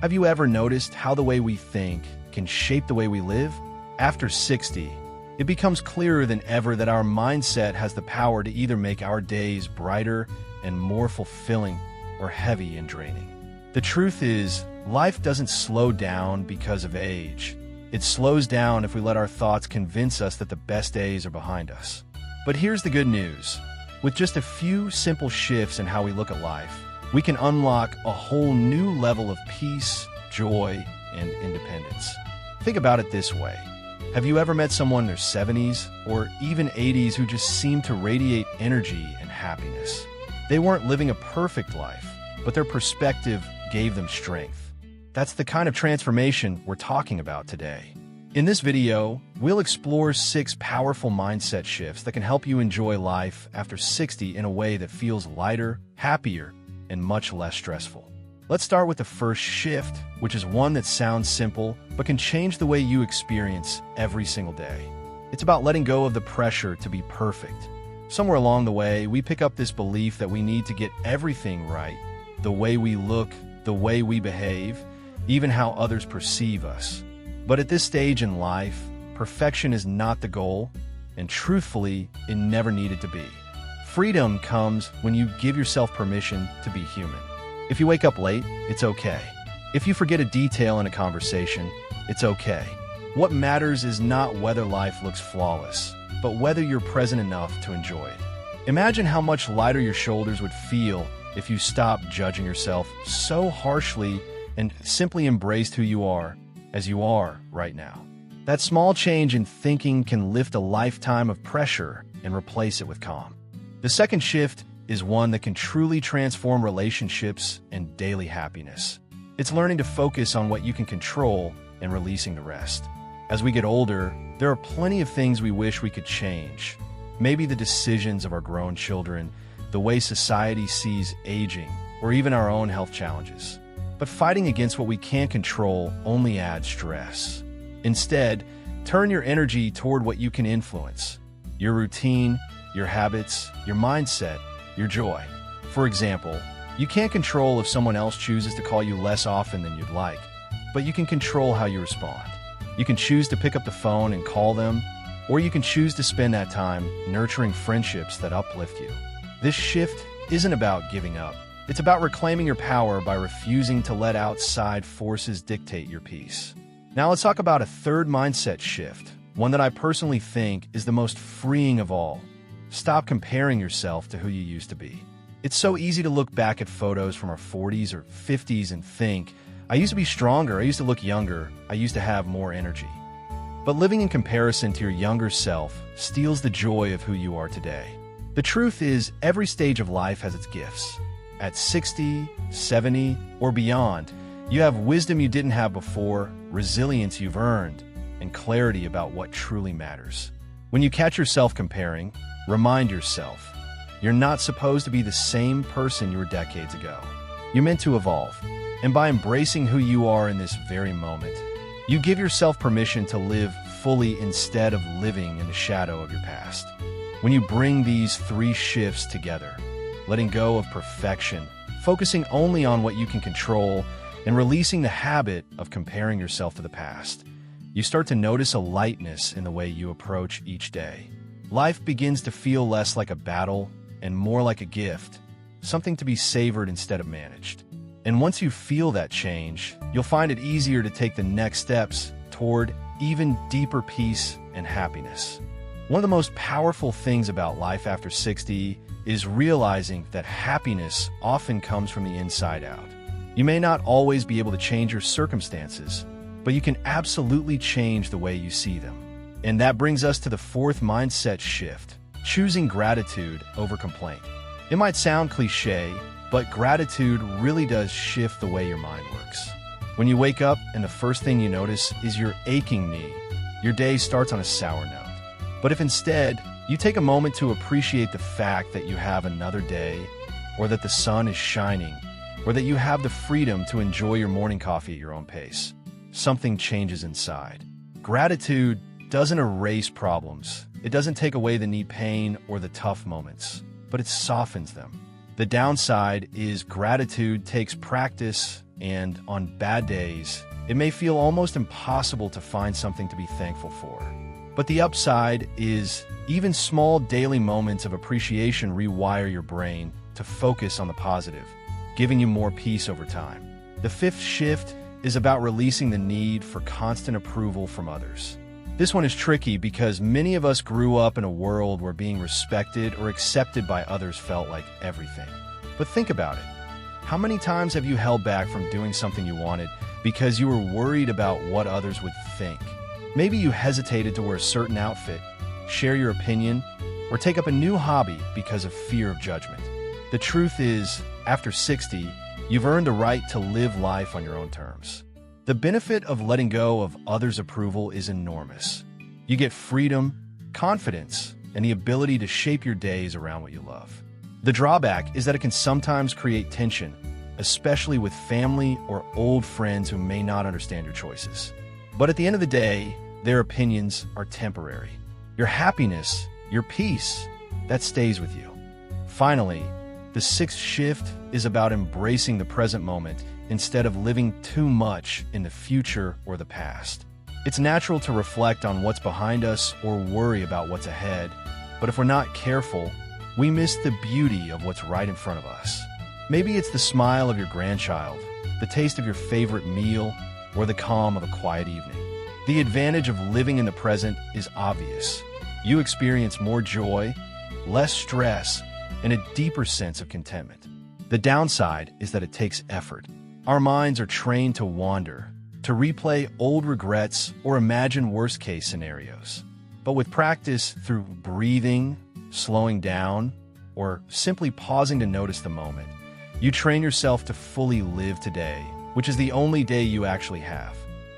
Have you ever noticed how the way we think can shape the way we live? After 60, it becomes clearer than ever that our mindset has the power to either make our days brighter and more fulfilling or heavy and draining. The truth is, life doesn't slow down because of age. It slows down if we let our thoughts convince us that the best days are behind us. But here's the good news. With just a few simple shifts in how we look at life, we can unlock a whole new level of peace, joy, and independence. Think about it this way. Have you ever met someone in their 70s or even 80s who just seemed to radiate energy and happiness? They weren't living a perfect life, but their perspective gave them strength. That's the kind of transformation we're talking about today. In this video, we'll explore 6 powerful mindset shifts that can help you enjoy life after 60 in a way that feels lighter, happier, and much less stressful. Let's start with the first shift, which is one that sounds simple, but can change the way you experience every single day. It's about letting go of the pressure to be perfect. Somewhere along the way, we pick up this belief that we need to get everything right, the way we look, the way we behave, even how others perceive us. But at this stage in life, perfection is not the goal, and truthfully, it never needed to be. Freedom comes when you give yourself permission to be human. If you wake up late, it's okay. If you forget a detail in a conversation, it's okay. What matters is not whether life looks flawless, but whether you're present enough to enjoy it. Imagine how much lighter your shoulders would feel if you stopped judging yourself so harshly and simply embraced who you are as you are right now. That small change in thinking can lift a lifetime of pressure and replace it with calm. The second shift is one that can truly transform relationships and daily happiness. It's learning to focus on what you can control and releasing the rest. As we get older, there are plenty of things we wish we could change. Maybe the decisions of our grown children, the way society sees aging, or even our own health challenges. But fighting against what we can't control only adds stress. Instead, turn your energy toward what you can influence: your routine, your habits, your mindset, your joy. For example, you can't control if someone else chooses to call you less often than you'd like, but you can control how you respond. You can choose to pick up the phone and call them, or you can choose to spend that time nurturing friendships that uplift you. This shift isn't about giving up. It's about reclaiming your power by refusing to let outside forces dictate your peace. Now let's talk about a third mindset shift, one that I personally think is the most freeing of all. Stop comparing yourself to who you used to be. It's so easy to look back at photos from our 40s or 50s and think, I used to be stronger, I used to look younger, I used to have more energy. But living in comparison to your younger self steals the joy of who you are today. The truth is, every stage of life has its gifts. At 60, 70, or beyond, you have wisdom you didn't have before, resilience you've earned, and clarity about what truly matters. When you catch yourself comparing, remind yourself, you're not supposed to be the same person you were decades ago. You're meant to evolve. And by embracing who you are in this very moment, you give yourself permission to live fully instead of living in the shadow of your past. When you bring these 3 shifts together, letting go of perfection, focusing only on what you can control, and releasing the habit of comparing yourself to the past, you start to notice a lightness in the way you approach each day. Life begins to feel less like a battle and more like a gift, something to be savored instead of managed. And once you feel that change, you'll find it easier to take the next steps toward even deeper peace and happiness. One of the most powerful things about life after 60 is realizing that happiness often comes from the inside out. You may not always be able to change your circumstances, but you can absolutely change the way you see them. And that brings us to the 4th mindset shift, choosing gratitude over complaint. It might sound cliche, but gratitude really does shift the way your mind works. When you wake up and the first thing you notice is your aching knee, your day starts on a sour note. But if instead you take a moment to appreciate the fact that you have another day, or that the sun is shining, or that you have the freedom to enjoy your morning coffee at your own pace, something changes inside. Gratitude doesn't erase problems. It doesn't take away the knee pain or the tough moments, but it softens them. The downside is gratitude takes practice, and on bad days, it may feel almost impossible to find something to be thankful for. But the upside is even small daily moments of appreciation rewire your brain to focus on the positive, giving you more peace over time. The fifth shift is about releasing the need for constant approval from others. This one is tricky because many of us grew up in a world where being respected or accepted by others felt like everything. But think about it. How many times have you held back from doing something you wanted because you were worried about what others would think? Maybe you hesitated to wear a certain outfit, share your opinion, or take up a new hobby because of fear of judgment. The truth is, after 60, you've earned the right to live life on your own terms. The benefit of letting go of others' approval is enormous. You get freedom, confidence, and the ability to shape your days around what you love. The drawback is that it can sometimes create tension, especially with family or old friends who may not understand your choices. But at the end of the day, their opinions are temporary. Your happiness, your peace, that stays with you. Finally, the sixth shift is about embracing the present moment instead of living too much in the future or the past. It's natural to reflect on what's behind us or worry about what's ahead, but if we're not careful, we miss the beauty of what's right in front of us. Maybe it's the smile of your grandchild, the taste of your favorite meal, or the calm of a quiet evening. The advantage of living in the present is obvious. You experience more joy, less stress, and a deeper sense of contentment. The downside is that it takes effort. Our minds are trained to wander, to replay old regrets or imagine worst-case scenarios. But with practice through breathing, slowing down, or simply pausing to notice the moment, you train yourself to fully live today, which is the only day you actually have.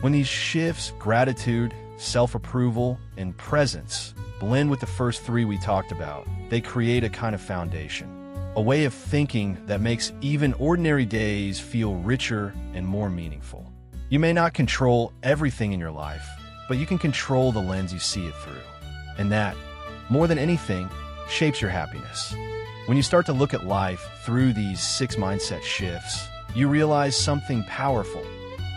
When these shifts, gratitude, self-approval, and presence blend with the first three we talked about, they create a kind of foundation, a way of thinking that makes even ordinary days feel richer and more meaningful. You may not control everything in your life, but you can control the lens you see it through. And that, more than anything, shapes your happiness. When you start to look at life through these 6 mindset shifts, you realize something powerful.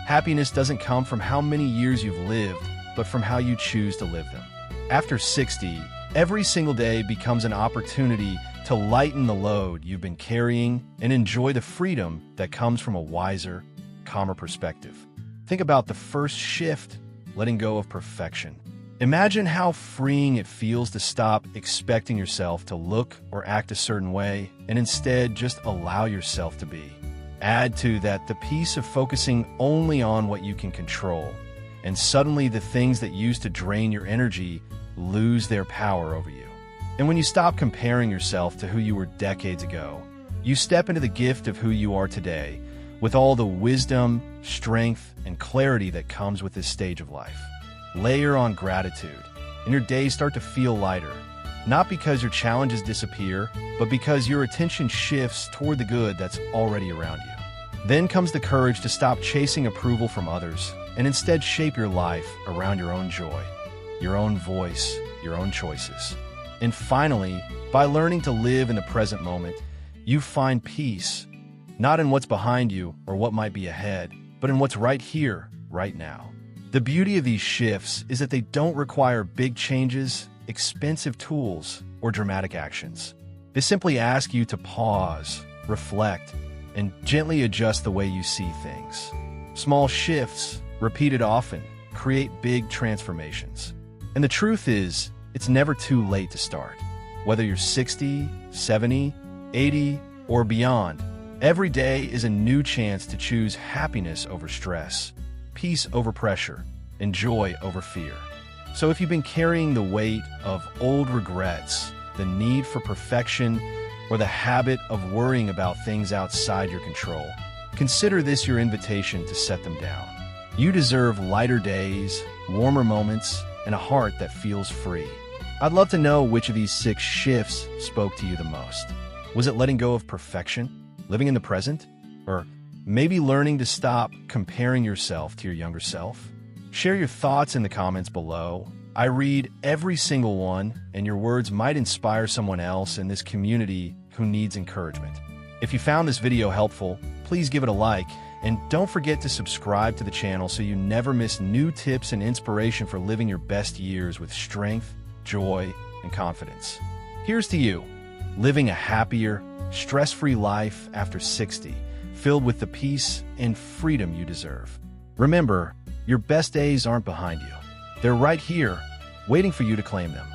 Happiness doesn't come from how many years you've lived, but from how you choose to live them. After 60, every single day becomes an opportunity to lighten the load you've been carrying and enjoy the freedom that comes from a wiser, calmer perspective. Think about the first shift, letting go of perfection. Imagine how freeing it feels to stop expecting yourself to look or act a certain way and instead just allow yourself to be. Add to that the peace of focusing only on what you can control, and suddenly the things that used to drain your energy lose their power over you. And when you stop comparing yourself to who you were decades ago, you step into the gift of who you are today with all the wisdom, strength, and clarity that comes with this stage of life. Layer on gratitude, and your days start to feel lighter, not because your challenges disappear, but because your attention shifts toward the good that's already around you. Then comes the courage to stop chasing approval from others and instead shape your life around your own joy, your own voice, your own choices. And finally, by learning to live in the present moment, you find peace, not in what's behind you or what might be ahead, but in what's right here, right now. The beauty of these shifts is that they don't require big changes, expensive tools, or dramatic actions. They simply ask you to pause, reflect, and gently adjust the way you see things. Small shifts, repeated often, create big transformations. And the truth is, it's never too late to start. Whether you're 60, 70, 80, or beyond, every day is a new chance to choose happiness over stress, peace over pressure, and joy over fear. So if you've been carrying the weight of old regrets, the need for perfection, or the habit of worrying about things outside your control, consider this your invitation to set them down. You deserve lighter days, warmer moments, and a heart that feels free. I'd love to know which of these 6 shifts spoke to you the most. Was it letting go of perfection, living in the present, or maybe learning to stop comparing yourself to your younger self? Share your thoughts in the comments below. I read every single one, and your words might inspire someone else in this community who needs encouragement. If you found this video helpful, please give it a like And don't forget to subscribe to the channel so you never miss new tips and inspiration for living your best years with strength, joy, and confidence. Here's to you, living a happier, stress-free life after 60, filled with the peace and freedom you deserve. Remember, your best days aren't behind you. They're right here, waiting for you to claim them.